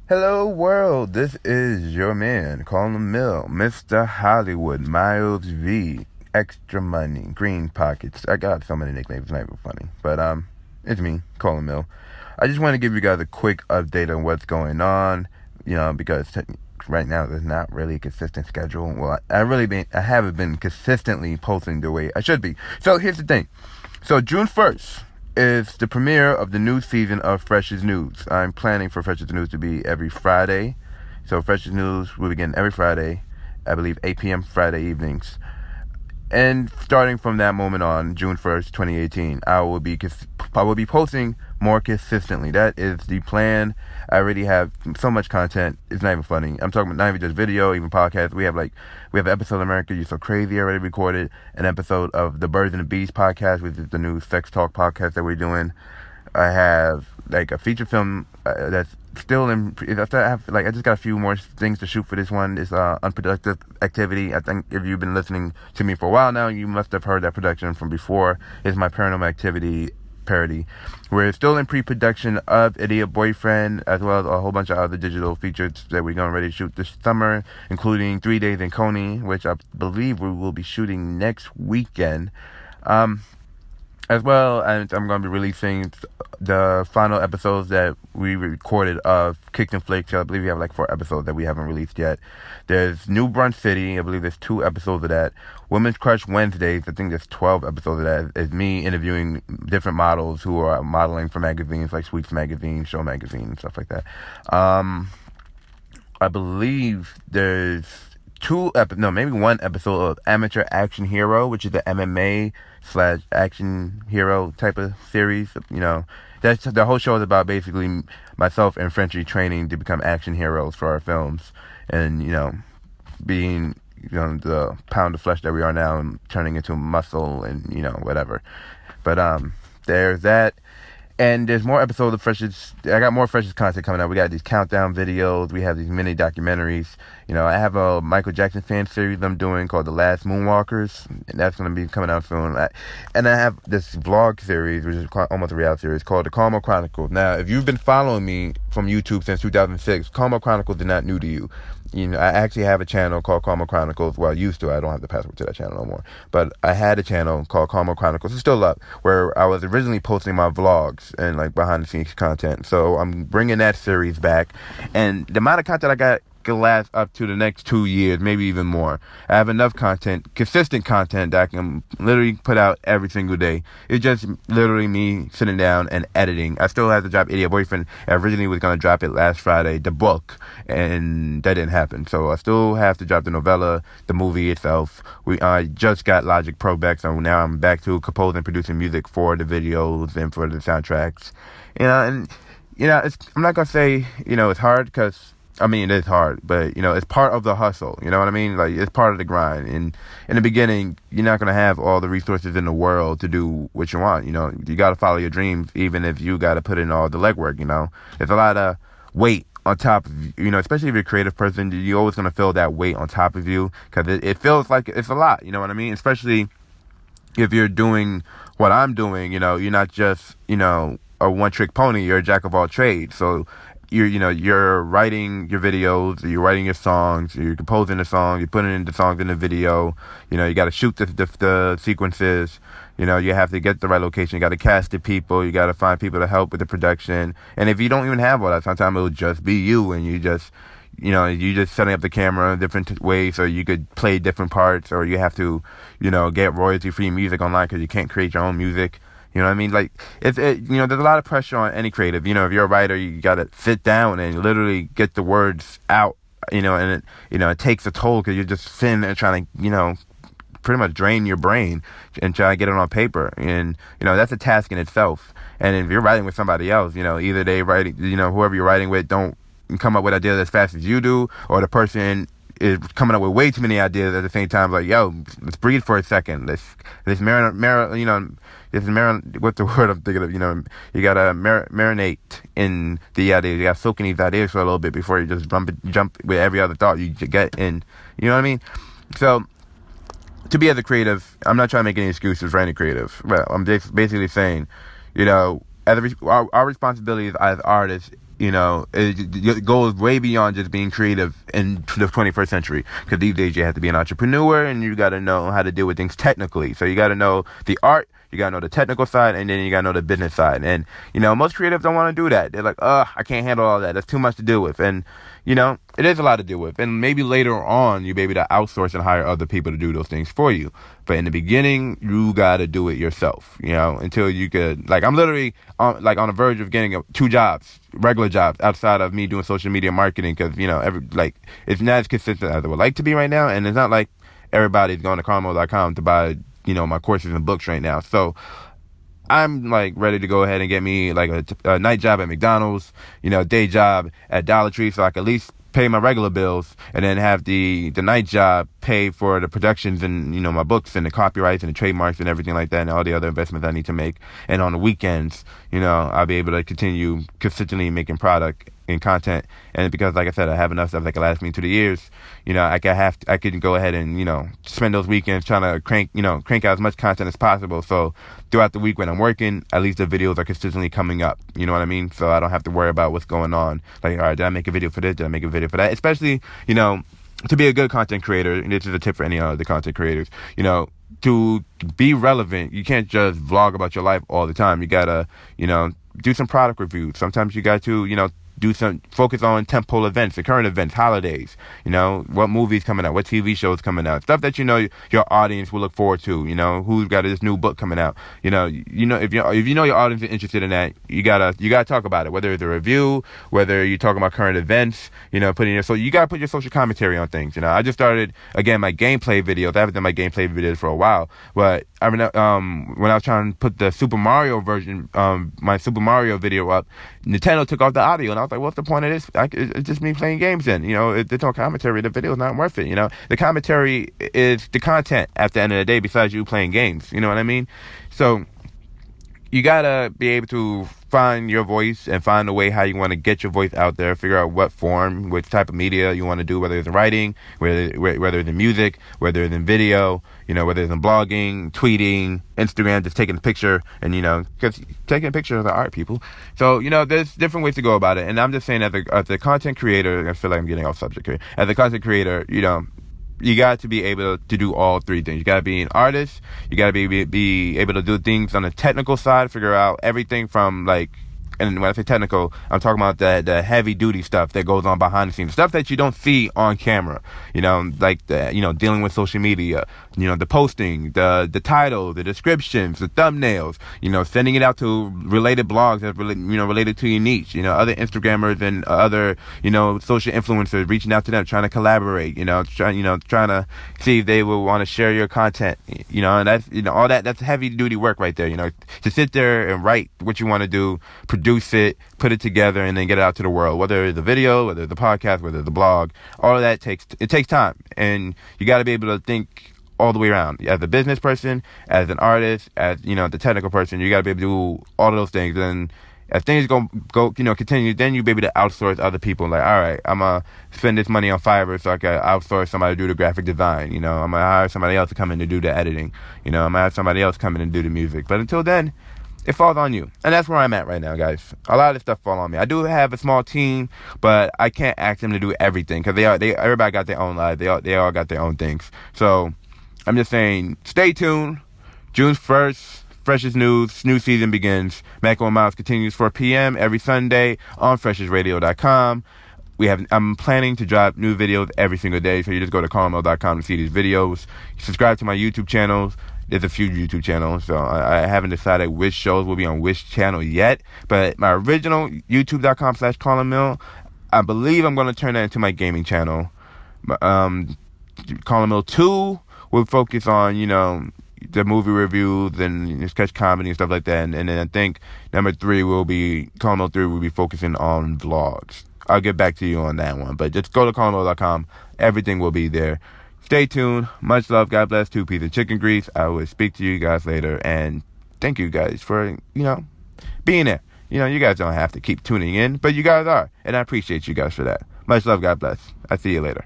Hello world, this is your man, Colin Mill, Mr. Hollywood, Miles V, Extra Money, Green Pockets. I got so many nicknames, it's not even funny. But it's me, Colin Mill. I just want to give you guys a quick update on what's going on, because right now there's not really a consistent schedule. Well, I haven't been consistently posting the way I should be. So here's the thing. So June 1st is the premiere of the new season of Fresh's News. I'm planning for Fresh's News to be every Friday. So Fresh's News will begin every Friday, I believe 8 p.m. Friday evenings. And starting from that moment on, June 1st, 2018, I will be posting more consistently. That is the plan. I already have so much content. It's not even funny. I'm talking about not even just video, even podcasts. We have an episode of America You're So Crazy already recorded, an episode of the Birds and the Bees podcast, which is the new sex talk podcast that we're doing. I have a feature film that's still in. I just got a few more things to shoot for this one. It's Unproductive Activity. I think if you've been listening to me for a while now, you must have heard that production from before. It's my Paranormal Activity parody. We're still in pre-production of Idiot Boyfriend, as well as a whole bunch of other digital features that we're going to ready to shoot this summer, including 3 Days in Coney, which I believe we will be shooting next weekend. As well, and I'm going to be releasing the final episodes that we recorded of Kicks and Flicks. I believe we have 4 episodes that we haven't released yet. There's New Brunch City. I believe there's 2 episodes of that. Women's Crush Wednesdays. I think there's 12 episodes of that. It's me interviewing different models who are modeling for magazines like Sweets Magazine, Show Magazine, and stuff like that. I believe there's maybe 1 episode of Amateur Action Hero, which is the MMA/action hero type of series. That's the whole show is about basically myself and Frenchie training to become action heroes for our films, and being the pound of flesh that we are now and turning into muscle and whatever. But there's that. And there's more episodes of Fresh's. I got more Fresh's content coming out. We got these countdown videos. We have these mini documentaries. I have a Michael Jackson fan series I'm doing called The Last Moonwalkers, and that's going to be coming out soon. And I have this vlog series, which is almost a reality series, called The Karma Chronicles. Now, if you've been following me from YouTube since 2006, Karma Chronicles is not new to you. I actually have a channel called Karma Chronicles. Well, I used to. I don't have the password to that channel no more. But I had a channel called Karma Chronicles. It's still up, where I was originally posting my vlogs and behind the scenes content. So I'm bringing that series back. And the amount of content I got could last up to the next 2 years, maybe even more. I have enough content, consistent content, that I can literally put out every single day. It's just literally me sitting down and editing. I still have to drop Idiot Boyfriend. I originally was going to drop it last Friday, the book, and that didn't happen. So I still have to drop the novella, the movie itself. I just got Logic Pro back, so now I'm back to composing and producing music for the videos and for the soundtracks. I'm not going to say, it's hard, because it is hard, but, it's part of the hustle. You know what I mean? It's part of the grind. And in the beginning, you're not going to have all the resources in the world to do what you want. You got to follow your dreams, even if you got to put in all the legwork, There's a lot of weight on top of you, especially if you're a creative person. You're always going to feel that weight on top of you, because it feels like it's a lot, you know what I mean? Especially if you're doing what I'm doing, you're not just, a one-trick pony. You're a jack of all trades. So you're writing your videos, you're writing your songs, you're composing the song, you're putting in the songs in the video, you got to shoot the sequences, you have to get the right location, you got to cast the people, you got to find people to help with the production. And if you don't even have all that, sometimes it'll just be you, and you just setting up the camera in different ways, or you could play different parts, or you have to, get royalty-free music online because you can't create your own music. You know what I mean? There's a lot of pressure on any creative. If you're a writer, you got to sit down and literally get the words out, and it takes a toll, because you're just sitting there trying to, pretty much drain your brain and try to get it on paper. And, that's a task in itself. And if you're writing with somebody else, either they write, whoever you're writing with don't come up with ideas as fast as you do, or the person is coming up with way too many ideas at the same time. Let's breathe for a second. Let's what's the word I'm thinking of? You gotta marinate in the ideas. You gotta soak in these ideas for a little bit before you just jump with every other thought you get in. You know what I mean? So, to be as a creative, I'm not trying to make any excuses for any creative. Well, I'm just basically saying, our responsibility as artists, it goes way beyond just being creative in the 21st century. Because these days you have to be an entrepreneur and you got to know how to deal with things technically. So you got to know the art, you got to know the technical side, and then you got to know the business side. And, most creatives don't want to do that. They're like, I can't handle all that. That's too much to deal with. And, it is a lot to deal with. And maybe later on, you'll be able to outsource and hire other people to do those things for you. But in the beginning, you got to do it yourself, until you could, I'm literally on the verge of getting 2 jobs, regular jobs, outside of me doing social media marketing. Because, it's not as consistent as I would like to be right now. And it's not like everybody's going to carmel.com to buy, my courses and books right now. So I'm ready to go ahead and get me a night job at McDonald's, day job at Dollar Tree, so I can at least pay my regular bills, and then have the night job pay for the productions and, my books and the copyrights and the trademarks and everything like that, and all the other investments I need to make. And on the weekends, I'll be able to continue consistently making product and content. And because, like I said, I have enough stuff that can last me through the years, I can go ahead and, spend those weekends trying to crank out as much content as possible. So throughout the week when I'm working, at least the videos are consistently coming up. You know what I mean? So I don't have to worry about what's going on. All right, did I make a video for this? Did I make a video for that? Especially, to be a good content creator, and this is a tip for any other content creators, to be relevant, you can't just vlog about your life all the time. You gotta, do some product reviews. Sometimes you got to, focus on tentpole events, the current events, holidays, what movies coming out, what TV shows coming out, stuff that your audience will look forward to, who's got this new book coming out, if your audience is interested in that, you gotta talk about it, whether it's a review, whether you're talking about current events, you gotta put your social commentary on things. I just started again my gameplay videos. I haven't done my gameplay videos for a while, but I mean, when I was trying to put the Super Mario version, my Super Mario video up, Nintendo took off the audio, and I was like, what's the point of this? It's just me playing games then. It's no commentary. The video's not worth it. The commentary is the content at the end of the day, besides you playing games. You know what I mean? So you gotta be able to find your voice and find a way how you want to get your voice out there, figure out what form, which type of media you want to do, whether it's in writing, whether it's in music, whether it's in video, whether it's in blogging, tweeting, Instagram, just taking a picture, and, because taking a picture of the art, people. So, there's different ways to go about it. And I'm just saying, as a content creator, I feel like I'm getting off subject here. As a content creator, you got to be able to do all 3 things. You got to be an artist. You got to be able to do things on the technical side, figure out everything from and when I say technical, I'm talking about the heavy duty stuff that goes on behind the scenes, stuff that you don't see on camera, dealing with social media, the posting, the title, the descriptions, the thumbnails, sending it out to related blogs that related to your niche, other Instagrammers and other, social influencers, reaching out to them, trying to collaborate, trying to see if they will want to share your content, and that's, all that's heavy duty work right there, to sit there and write what you want to do, produce it, put it together, and then get it out to the world. Whether it's a video, whether it's a podcast, whether it's a blog, all of that takes time, and you got to be able to think all the way around. As a business person, as an artist, as the technical person, you got to be able to do all of those things. And as things go continue, then you be able to outsource other people. Like, all right, I'm gonna spend this money on Fiverr so I can outsource somebody to do the graphic design. I'm gonna hire somebody else to come in to do the editing. I'm gonna have somebody else come in and do the music. But until then, it falls on you. And that's where I'm at right now, guys. A lot of this stuff falls on me. I do have a small team, but I can't ask them to do everything, because everybody got their own lives. They all got their own things. So I'm just saying, stay tuned. June 1st, freshest news. New season begins. Macko and Miles continues 4 p.m. every Sunday on freshesradio.com. I'm planning to drop new videos every single day, so you just go to carmel.com to see these videos. Subscribe to my YouTube channels. There's a few YouTube channels, so I haven't decided which shows will be on which channel yet. But my original, youtube.com/CarlinMill, I believe I'm going to turn that into my gaming channel. Carlin Mill 2 will focus on, the movie reviews and sketch comedy and stuff like that. And then I think number 3 will be, Carlin Mill 3 will be focusing on vlogs. I'll get back to you on that one. But just go to carlinmill.com. Everything will be there. Stay tuned. Much love. God bless. 2 pieces of chicken grease. I will speak to you guys later. And thank you guys for, being there. You guys don't have to keep tuning in, but you guys are. And I appreciate you guys for that. Much love. God bless. I'll see you later.